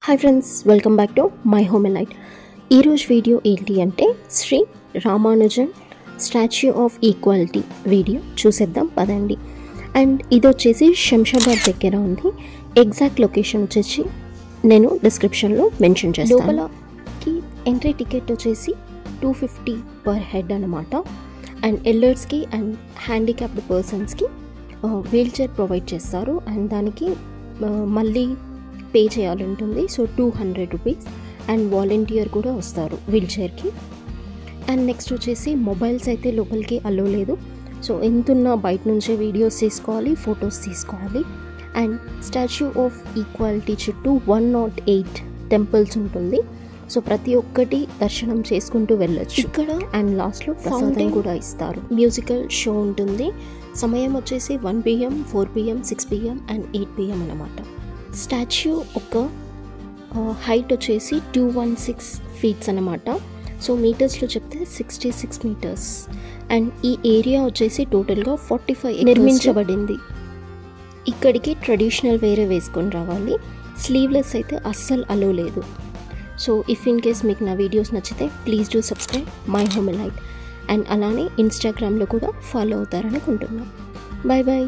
Hi friends, welcome back to my home and light. ఈరోజు video ఏంటి అంటే Shri Ramanujan statue of equality video చూసేద్దాం పదండి. అండ్ ఇది వచ్చేసి శంషాబాద్ దగ్గర ఉంది. ఎగ్జాక్ట్ లొకేషన్ వచ్చేసి నేను డిస్క్రిప్షన్లో మెన్షన్ చేస్తాను. లోపలకి ఎంట్రీ టికెట్ వచ్చేసి 250 పర్ హెడ్ అనమాట. అండ్ ఎల్డర్స్కి అండ్ హ్యాండిక్యాప్డ్ పర్సన్స్కి వీల్ చైర్ ప్రొవైడ్ చేస్తారు. అండ్ దానికి మళ్ళీ పే చేయాలి ఉంటుంది. So 200 rupees. అండ్ వాలంటీర్ కూడా వస్తారు వీల్ చైర్కి. అండ్ నెక్స్ట్ వచ్చేసి మొబైల్స్ అయితే లోపలికి అలో లేదు. సో ఎంతున్నా బయట నుంచే వీడియోస్ తీసుకోవాలి, ఫొటోస్ తీసుకోవాలి. అండ్ స్టాచ్యూ ఆఫ్ ఈక్వాలిటీ చుట్టూ 108 టెంపుల్స్ ఉంటుంది. సో ప్రతి ఒక్కటి దర్శనం చేసుకుంటూ వెళ్ళొచ్చు ఇక్కడ. అండ్ లాస్ట్లో ప్రసాదం కూడా ఇస్తారు. మ్యూజికల్ షో ఉంటుంది. సమయం వచ్చేసి 1 PM, 4 PM, 6 PM and 8 PM అన్నమాట. స్టాచ్యూ ఒక హైట్ వచ్చేసి 216 ఫీట్స్ అనమాట. సో మీటర్స్లో చెప్తే 66 మీటర్స్. అండ్ ఈ ఏరియా వచ్చేసి టోటల్గా 45 నిర్మించబడింది. ఇక్కడికి ట్రెడిషనల్ వేరే వేసుకొని రావాలి. స్లీవ్లెస్ అయితే అస్సలు అలో లేదు. సో ఇఫ్ ఇన్ కేస్ మీకు నా వీడియోస్ నచ్చితే please do subscribe my home and light. And అలానే ఇన్స్టాగ్రామ్లో కూడా ఫాలో అవుతారనుకుంటున్నాను. Bye bye.